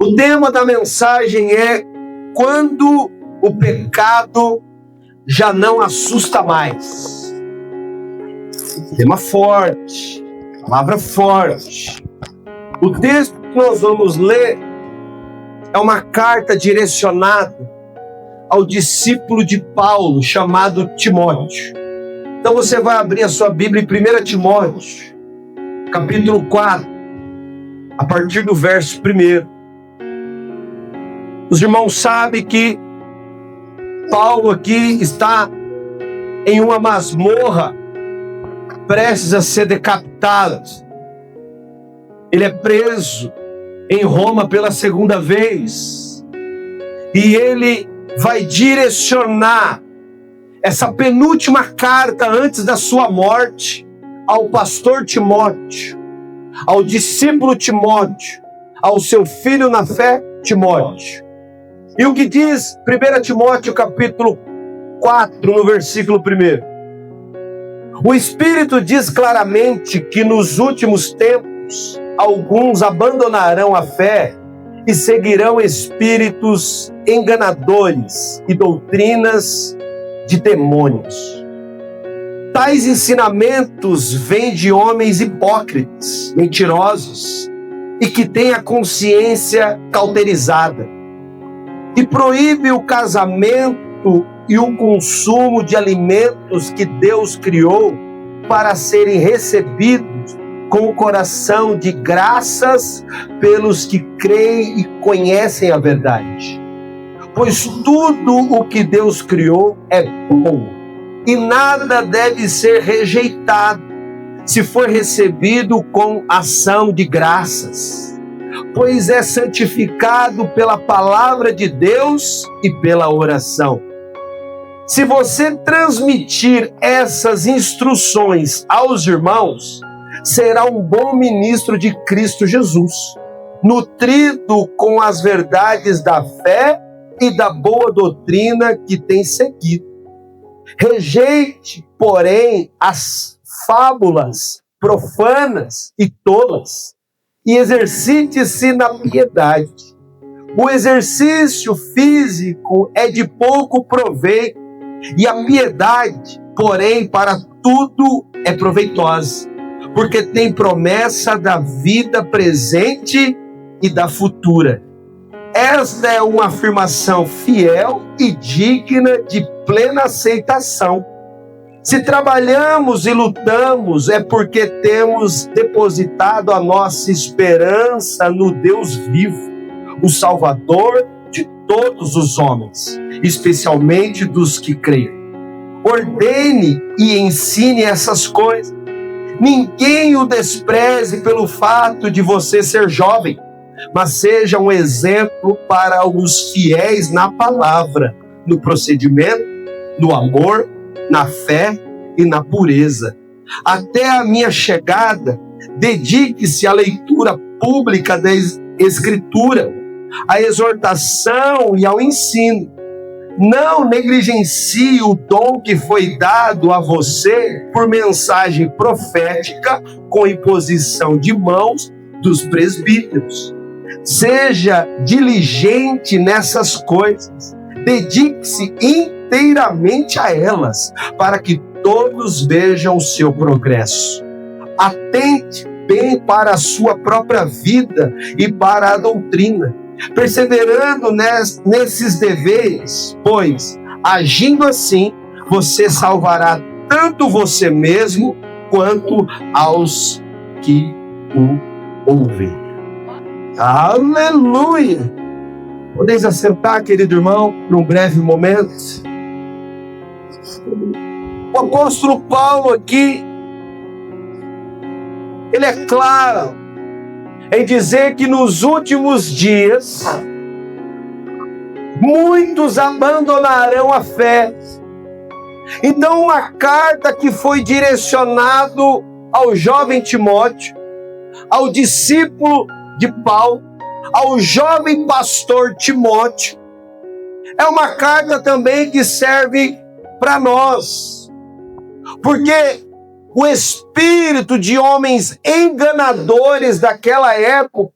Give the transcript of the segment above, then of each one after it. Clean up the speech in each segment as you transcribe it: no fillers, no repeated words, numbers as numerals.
O tema da mensagem é quando o pecado já não assusta mais. Tema forte, palavra forte. O texto que nós vamos ler é uma carta direcionada ao discípulo de Paulo, chamado Timóteo. Então você vai abrir a sua Bíblia em 1 Timóteo, capítulo 4, a partir do verso 1. Os irmãos sabem que Paulo aqui está em uma masmorra, prestes a ser decapitado. Ele é preso em Roma pela segunda vez. E ele vai direcionar essa penúltima carta antes da sua morte ao pastor Timóteo, ao discípulo Timóteo, ao seu filho na fé, Timóteo. E o que diz 1 Timóteo capítulo 4, no versículo 1? O Espírito diz claramente que nos últimos tempos alguns abandonarão a fé e seguirão espíritos enganadores e doutrinas de demônios. Tais ensinamentos vêm de homens hipócritas, mentirosos e que têm a consciência cauterizada, e proíbe o casamento e o consumo de alimentos que Deus criou para serem recebidos com o coração de graças pelos que creem e conhecem a verdade. Pois tudo o que Deus criou é bom, e nada deve ser rejeitado se for recebido com ação de graças, pois é santificado pela palavra de Deus e pela oração. Se você transmitir essas instruções aos irmãos, será um bom ministro de Cristo Jesus, nutrido com as verdades da fé e da boa doutrina que tem seguido. Rejeite, porém, as fábulas profanas e tolas, e exercite-se na piedade. O exercício físico é de pouco proveito, e a piedade, porém, para tudo é proveitosa, porque tem promessa da vida presente e da futura. Esta é uma afirmação fiel e digna de plena aceitação. Se trabalhamos e lutamos, é porque temos depositado a nossa esperança no Deus vivo, o Salvador de todos os homens, especialmente dos que creem. Ordene e ensine essas coisas. Ninguém o despreze pelo fato de você ser jovem, mas seja um exemplo para os fiéis na palavra, no procedimento, no amor, na fé e na pureza. Até a minha chegada, dedique-se à leitura pública da Escritura, à exortação e ao ensino. Não negligencie o dom que foi dado a você por mensagem profética com imposição de mãos dos presbíteros. Seja diligente nessas coisas. Dedique-se inteiramente a elas, para que todos vejam o seu progresso. Atente bem para a sua própria vida e para a doutrina, perseverando nesses deveres, pois, agindo assim, você salvará tanto você mesmo quanto aos que o ouvem. Aleluia! Podeis assentar, querido irmão, por um breve momento. O apóstolo Paulo aqui, ele é claro em dizer que nos últimos dias muitos abandonarão a fé. Então, uma carta que foi direcionada ao jovem Timóteo, ao discípulo de Paulo, ao jovem pastor Timóteo, é uma carta também que serve para nós, porque o espírito de homens enganadores daquela época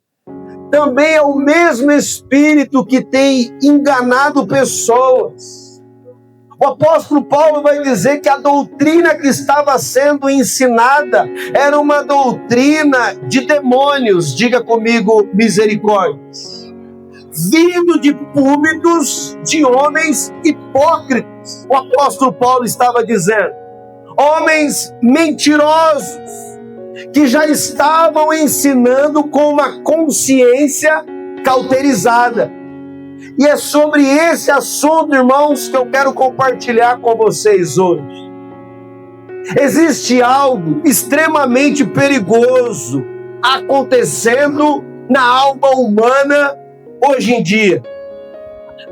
também é o mesmo espírito que tem enganado pessoas. O apóstolo Paulo vai dizer que a doutrina que estava sendo ensinada era uma doutrina de demônios, diga comigo, misericórdia, vindo de púlpitos de homens hipócritas. O apóstolo Paulo estava dizendo, homens mentirosos, que já estavam ensinando com uma consciência cauterizada. E é sobre esse assunto, irmãos, que eu quero compartilhar com vocês hoje. Existe algo extremamente perigoso acontecendo na alma humana hoje em dia.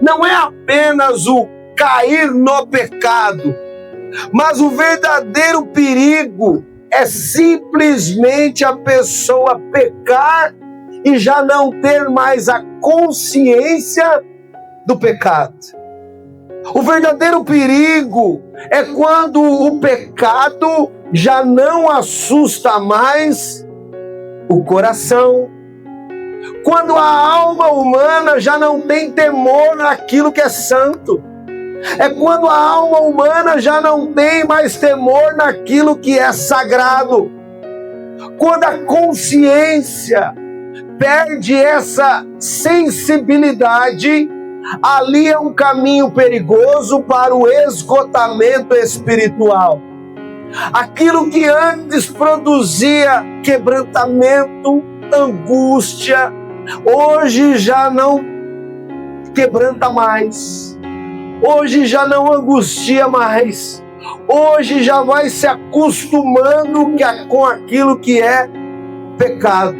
Não é apenas o cair no pecado, mas o verdadeiro perigo é simplesmente a pessoa pecar e já não ter mais a consciência do pecado. O verdadeiro perigo é quando o pecado já não assusta mais o coração, quando a alma humana já não tem temor naquilo que é santo. É quando a alma humana já não tem mais temor naquilo que é sagrado. Quando a consciência perde essa sensibilidade, ali é um caminho perigoso para o esgotamento espiritual. Aquilo que antes produzia quebrantamento, angústia, hoje já não quebranta mais. Hoje já não angustia mais. Hoje já vai se acostumando com aquilo que é pecado.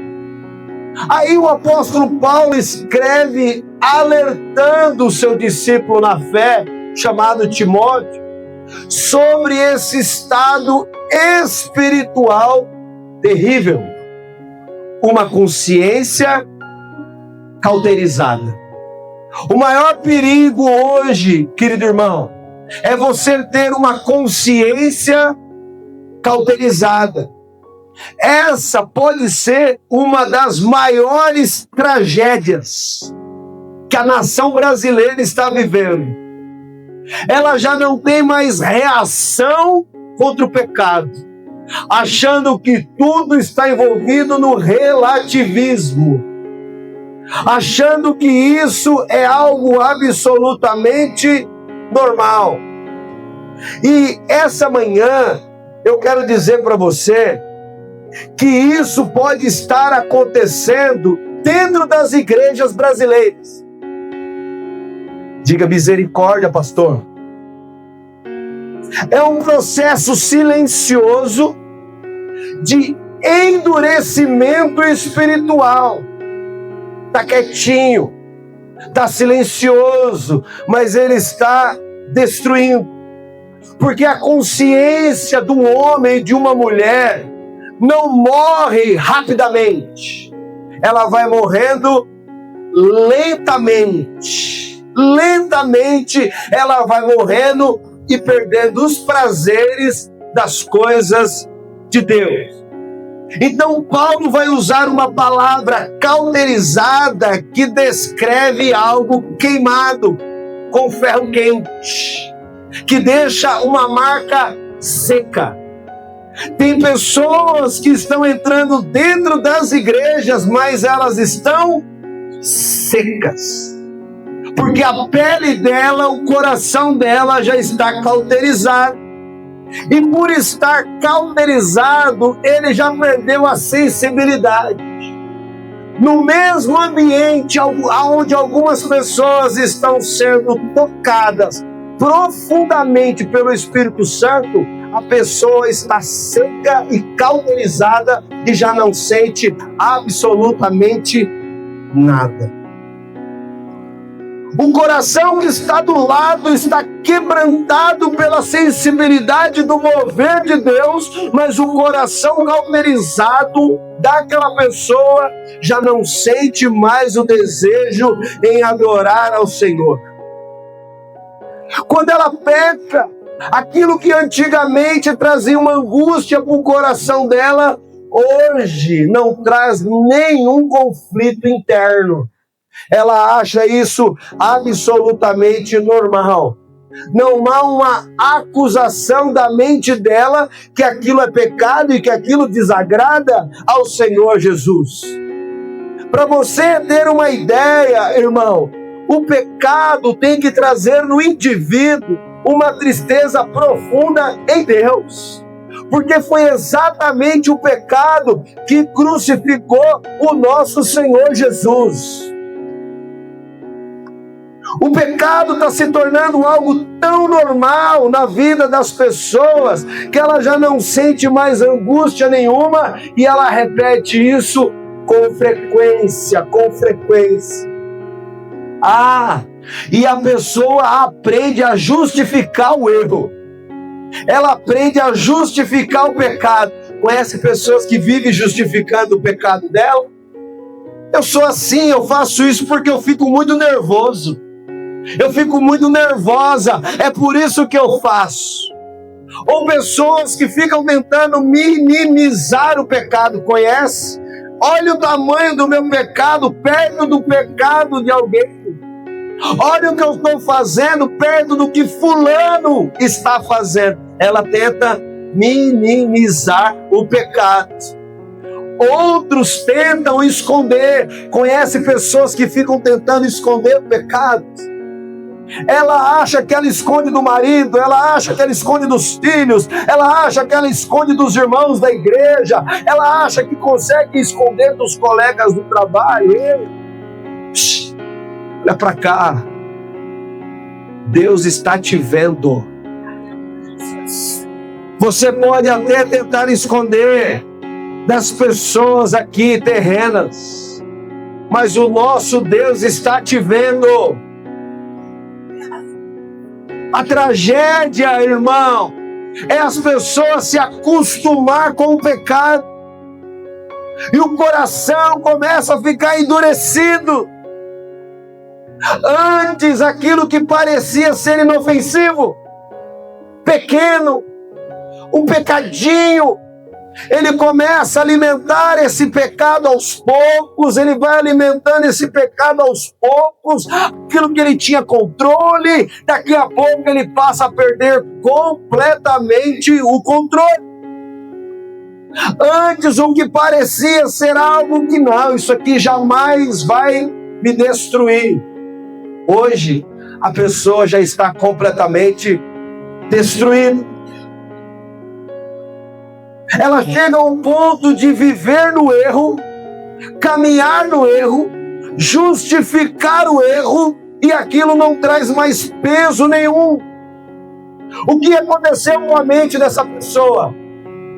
Aí o apóstolo Paulo escreve alertando o seu discípulo na fé, chamado Timóteo, sobre esse estado espiritual terrível. Uma consciência cauterizada. O maior perigo hoje, querido irmão, é você ter uma consciência cauterizada. Essa pode ser uma das maiores tragédias que a nação brasileira está vivendo. Ela já não tem mais reação contra o pecado, achando que tudo está envolvido no relativismo, achando que isso é algo absolutamente normal. E essa manhã eu quero dizer para você que isso pode estar acontecendo dentro das igrejas brasileiras. Diga misericórdia, pastor. É um processo silencioso de endurecimento espiritual. Está quietinho, está silencioso, mas ele está destruindo. Porque a consciência do homem e de uma mulher não morre rapidamente. Ela vai morrendo lentamente. Lentamente ela vai morrendo e perdendo os prazeres das coisas de Deus. Então Paulo vai usar uma palavra cauterizada que descreve algo queimado com ferro quente, que deixa uma marca seca. Tem pessoas que estão entrando dentro das igrejas, mas elas estão secas, porque a pele dela, o coração dela já está cauterizado. E por estar cauterizado, ele já perdeu a sensibilidade. No mesmo ambiente onde algumas pessoas estão sendo tocadas profundamente pelo Espírito Santo, a pessoa está seca e cauterizada e já não sente absolutamente nada. O coração que está do lado está quebrantado pela sensibilidade do mover de Deus, mas o coração cauterizado daquela pessoa já não sente mais o desejo em adorar ao Senhor. Quando ela peca, aquilo que antigamente trazia uma angústia para o coração dela, hoje não traz nenhum conflito interno. Ela acha isso absolutamente normal. Não há uma acusação da mente dela que aquilo é pecado e que aquilo desagrada ao Senhor Jesus. Para você ter uma ideia, irmão, o pecado tem que trazer no indivíduo uma tristeza profunda em Deus. Porque foi exatamente o pecado que crucificou o nosso Senhor Jesus. O pecado está se tornando algo tão normal na vida das pessoas que ela já não sente mais angústia nenhuma e ela repete isso com frequência, com frequência. E a pessoa aprende a justificar o erro. Ela aprende a justificar o pecado. Conhece pessoas que vivem justificando o pecado dela? Eu sou assim, eu faço isso porque eu fico muito nervoso. Eu fico muito nervosa, é por isso que eu faço. Ou pessoas que ficam tentando minimizar o pecado, conhece? Olha o tamanho do meu pecado perto do pecado de alguém. Olha o que eu estou fazendo perto do que fulano está fazendo. Ela tenta minimizar o pecado. Outros tentam esconder. Conhece pessoas que ficam tentando esconder o pecado? Ela acha que ela esconde do marido, ela acha que ela esconde dos filhos, ela acha que ela esconde dos irmãos da igreja, ela acha que consegue esconder dos colegas do trabalho. Olha para cá, Deus está te vendo. Você pode até tentar esconder das pessoas aqui terrenas, mas o nosso Deus está te vendo. A tragédia, irmão, é as pessoas se acostumar com o pecado e o coração começa a ficar endurecido. Antes, aquilo que parecia ser inofensivo, pequeno, um pecadinho, ele começa a alimentar esse pecado aos poucos, ele vai alimentando esse pecado aos poucos, aquilo que ele tinha controle, daqui a pouco ele passa a perder completamente o controle. Antes, o que parecia ser algo que não, isso aqui jamais vai me destruir. Hoje, a pessoa já está completamente destruída. Ela chega a um ponto de viver no erro, caminhar no erro, justificar o erro, e aquilo não traz mais peso nenhum. O que aconteceu com a mente dessa pessoa?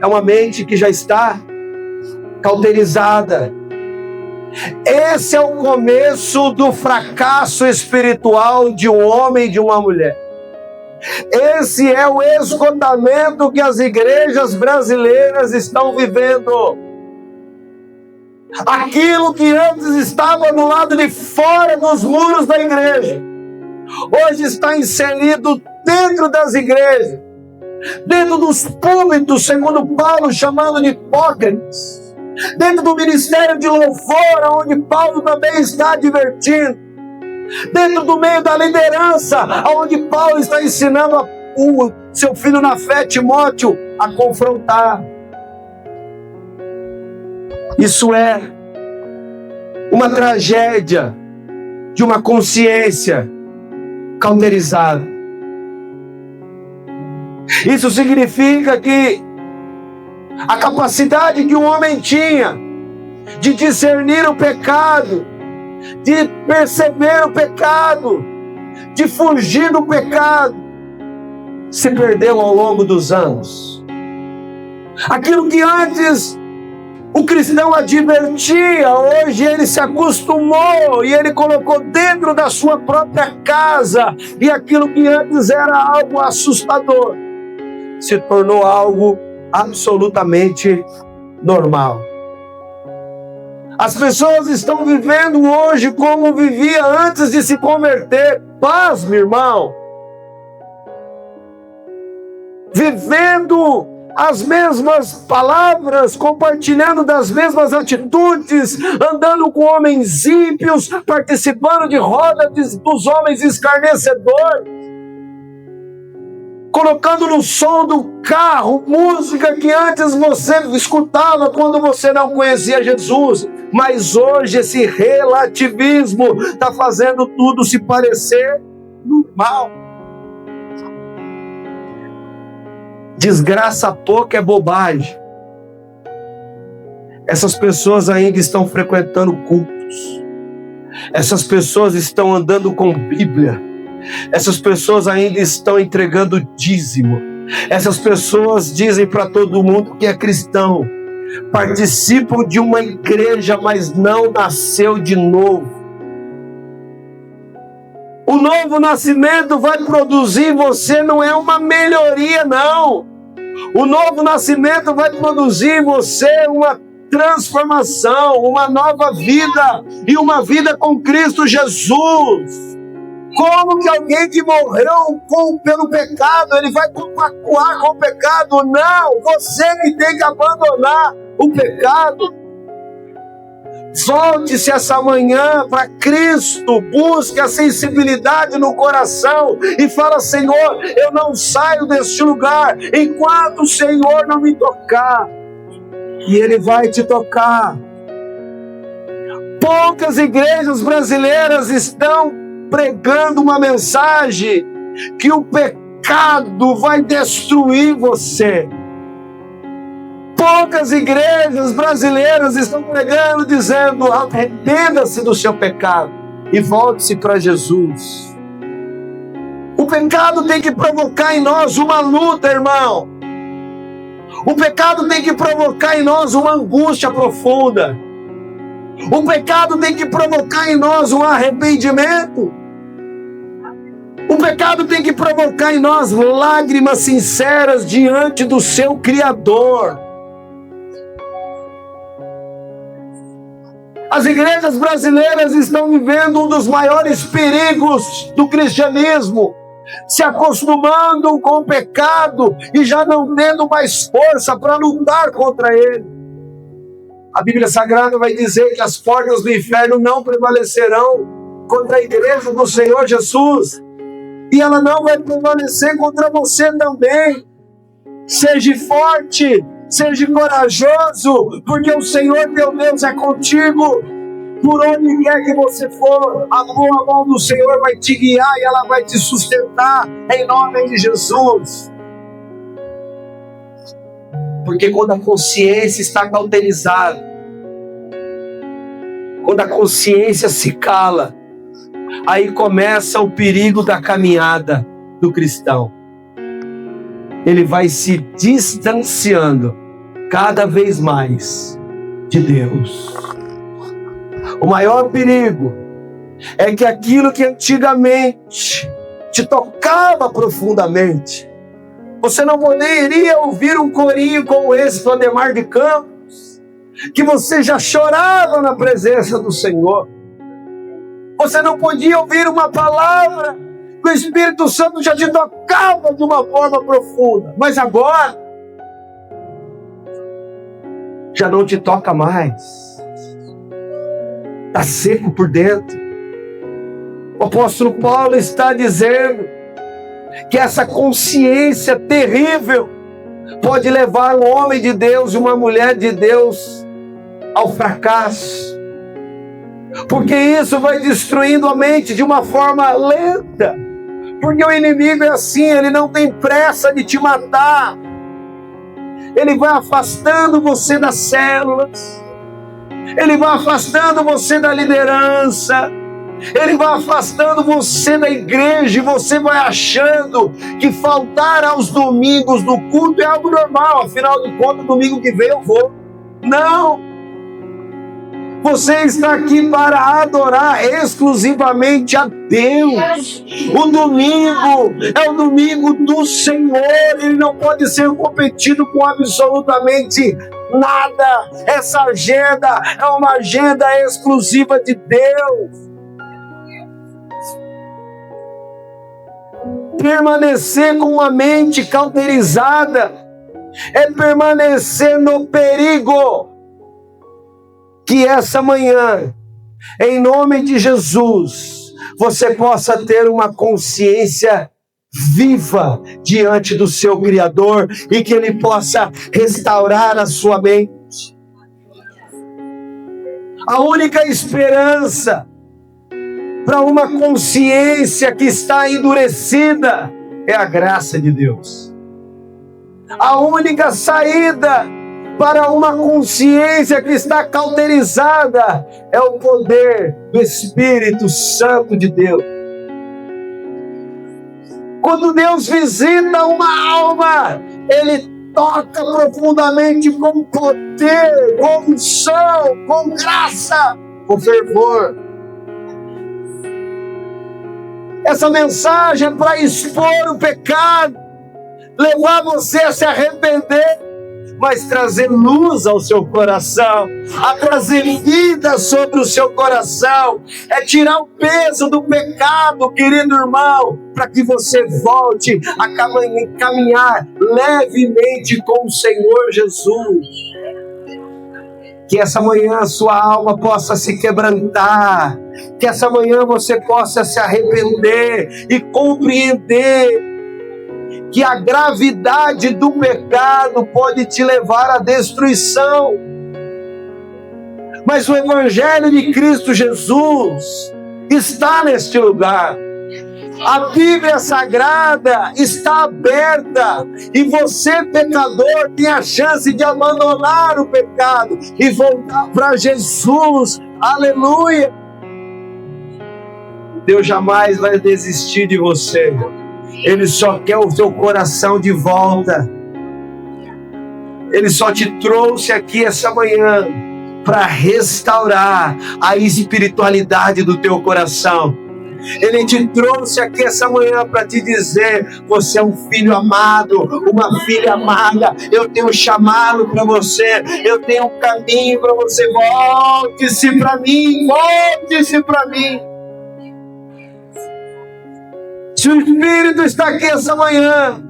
É uma mente que já está cauterizada. Esse é o começo do fracasso espiritual de um homem e de uma mulher. Esse é o esgotamento que as igrejas brasileiras estão vivendo. Aquilo que antes estava do lado de fora dos muros da igreja, hoje está inserido dentro das igrejas, dentro dos púlpitos, segundo Paulo, chamando de hipócritas, dentro do ministério de louvor, onde Paulo também está advertindo, dentro do meio da liderança, onde Paulo está ensinando o seu filho na fé, Timóteo, a confrontar. Isso é uma tragédia de uma consciência cauterizada. Isso significa que a capacidade que o homem tinha de discernir o pecado, de perceber o pecado, de fugir do pecado, se perdeu ao longo dos anos. Aquilo que antes o cristão advertia, hoje ele se acostumou e ele colocou dentro da sua própria casa, e aquilo que antes era algo assustador se tornou algo absolutamente normal. As pessoas estão vivendo hoje como vivia antes de se converter. Paz, meu irmão. Vivendo as mesmas palavras, compartilhando das mesmas atitudes, andando com homens ímpios, participando de roda dos homens escarnecedores, colocando no som do carro música que antes você escutava quando você não conhecia Jesus, mas hoje esse relativismo está fazendo tudo se parecer normal. Desgraça pouco é bobagem. Essas pessoas ainda estão frequentando cultos. Essas pessoas estão andando com Bíblia. Essas pessoas ainda estão entregando dízimo. Essas pessoas dizem para todo mundo que é cristão. Participam de uma igreja, mas não nasceu de novo. O novo nascimento vai produzir em você não é uma melhoria, não. O novo nascimento vai produzir em você uma transformação, uma nova vida e uma vida com Cristo Jesus. Como que alguém que morreu pelo pecado, ele vai compactuar com o pecado? Não, você que tem que abandonar o pecado. Volte-se essa manhã para Cristo, busque a sensibilidade no coração e fala: Senhor, eu não saio deste lugar enquanto o Senhor não me tocar. E Ele vai te tocar. Poucas igrejas brasileiras estão pregando uma mensagem que o pecado vai destruir você. Poucas igrejas brasileiras estão pregando, dizendo: arrependa-se do seu pecado e volte-se para Jesus. O pecado tem que provocar em nós uma luta, irmão. O pecado tem que provocar em nós uma angústia profunda. O pecado tem que provocar em nós um arrependimento. O pecado tem que provocar em nós lágrimas sinceras diante do seu Criador. As igrejas brasileiras estão vivendo um dos maiores perigos do cristianismo, se acostumando com o pecado e já não tendo mais força para lutar contra ele. A Bíblia Sagrada vai dizer que as portas do inferno não prevalecerão contra a igreja do Senhor Jesus, e ela não vai prevalecer contra você também. Seja forte, seja corajoso, porque o Senhor teu Deus é contigo. Por onde quer que você for, a boa mão do Senhor vai te guiar e ela vai te sustentar, em nome de Jesus. Porque quando a consciência está cauterizada, quando a consciência se cala, aí começa o perigo da caminhada do cristão. Ele vai se distanciando cada vez mais de Deus. O maior perigo é que aquilo que antigamente te tocava profundamente, você não poderia ouvir um corinho como esse do Ademar de Campos, que você já chorava na presença do Senhor. Você não podia ouvir uma palavra que o Espírito Santo já te tocava de uma forma profunda, mas agora já não te toca mais. Está seco por dentro. O apóstolo Paulo está dizendo que essa consciência terrível pode levar um homem de Deus e uma mulher de Deus ao fracasso. Porque isso vai destruindo a mente de uma forma lenta. Porque o inimigo é assim, ele não tem pressa de te matar. Ele vai afastando você das células. Ele vai afastando você da liderança. Ele vai afastando você da igreja e você vai achando que faltar aos domingos do culto é algo normal. Afinal de contas, domingo que vem eu vou. Não! Você está aqui para adorar exclusivamente a Deus. O domingo é o domingo do Senhor. Ele não pode ser competido com absolutamente nada. Essa agenda é uma agenda exclusiva de Deus. Permanecer com a mente cauterizada é permanecer no perigo. Que essa manhã, em nome de Jesus, você possa ter uma consciência viva diante do seu Criador e que Ele possa restaurar a sua mente. A única esperança para uma consciência que está endurecida é a graça de Deus. A única saída para uma consciência que está cauterizada é o poder do Espírito Santo de Deus. Quando Deus visita uma alma, Ele toca profundamente com poder, com unção, com graça, com fervor. Essa mensagem é para expor o pecado, levar você a se arrepender, mas trazer luz ao seu coração, a trazer vida sobre o seu coração, é tirar o peso do pecado, querido irmão, para que você volte a caminhar levemente com o Senhor Jesus. Que essa manhã a sua alma possa se quebrantar, que essa manhã você possa se arrepender e compreender que a gravidade do pecado pode te levar à destruição. Mas o Evangelho de Cristo Jesus está neste lugar. A Bíblia Sagrada está aberta e você, pecador, tem a chance de abandonar o pecado e voltar para Jesus. Aleluia! Deus jamais vai desistir de você. Ele só quer o seu coração de volta. Ele só te trouxe aqui essa manhã para restaurar a espiritualidade do teu coração. Ele te trouxe aqui essa manhã para te dizer: você é um filho amado, uma filha amada. Eu tenho um chamado para você, eu tenho um caminho para você. Volte-se para mim, volte-se para mim. Se o Espírito está aqui essa manhã,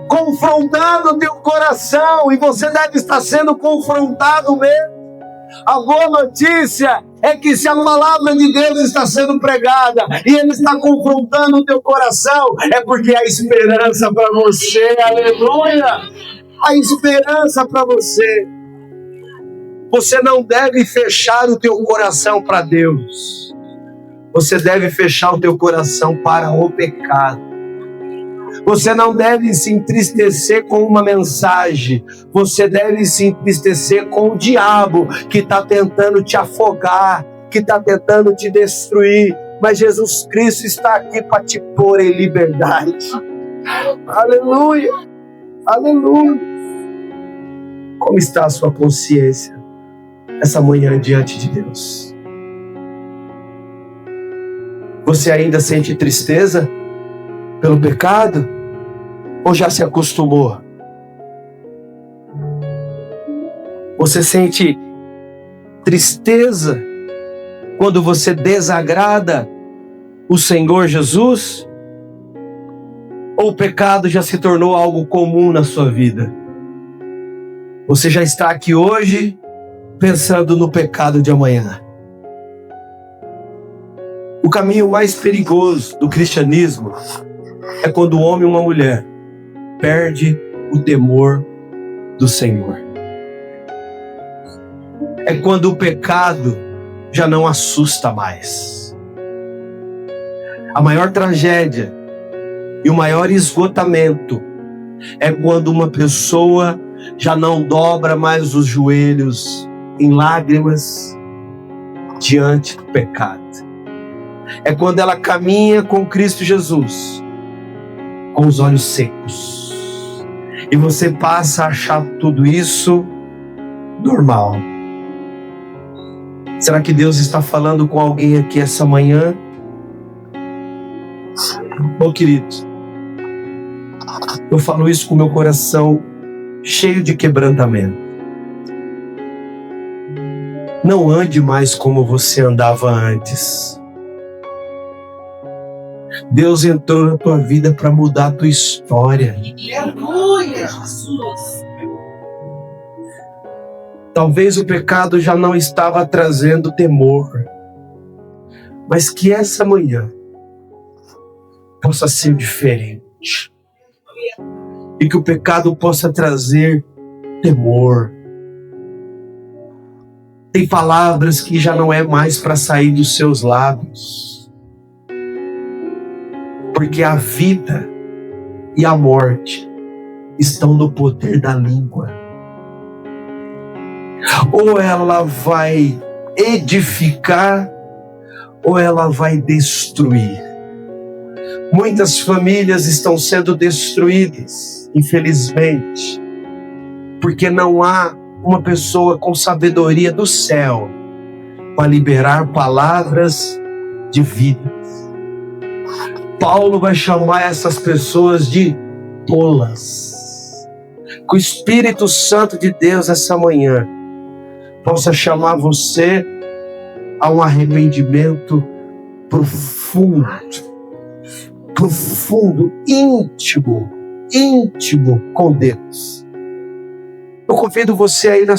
confrontando o teu coração, e você deve estar sendo confrontado mesmo, a boa notícia é que se a palavra de Deus está sendo pregada e Ele está confrontando o teu coração, é porque há esperança para você. Aleluia! Há esperança para você. Você não deve fechar o teu coração para Deus. Você deve fechar o teu coração para o pecado. Você não deve se entristecer com uma mensagem. Você deve se entristecer com o diabo que está tentando te afogar, que está tentando te destruir. Mas Jesus Cristo está aqui para te pôr em liberdade. Aleluia! Aleluia! Como está a sua consciência essa manhã diante de Deus? Você ainda sente tristeza pelo pecado? Ou já se acostumou? Você sente tristeza quando você desagrada o Senhor Jesus? Ou o pecado já se tornou algo comum na sua vida? Você já está aqui hoje pensando no pecado de amanhã? O caminho mais perigoso do cristianismo é quando um homem e uma mulher perde o temor do Senhor. É quando o pecado já não assusta mais. A maior tragédia e o maior esgotamento é quando uma pessoa já não dobra mais os joelhos em lágrimas diante do pecado. É quando ela caminha com Cristo Jesus com os olhos secos. E você passa a achar tudo isso normal. Será que Deus está falando com alguém aqui essa manhã? Ô querido, eu falo isso com meu coração cheio de quebrantamento. Não ande mais como você andava antes. Deus entrou na tua vida para mudar a tua história. Aleluia, Jesus. Talvez o pecado já não estava trazendo temor, mas que essa manhã possa ser diferente. E que o pecado possa trazer temor. Tem palavras que já não é mais para sair dos seus lábios. Porque a vida e a morte estão no poder da língua. Ou ela vai edificar, ou ela vai destruir. Muitas famílias estão sendo destruídas, infelizmente, porque não há uma pessoa com sabedoria do céu para liberar palavras de vida. Paulo vai chamar essas pessoas de tolas. Que o Espírito Santo de Deus essa manhã possa chamar você a um arrependimento profundo, íntimo com Deus. Eu convido você aí na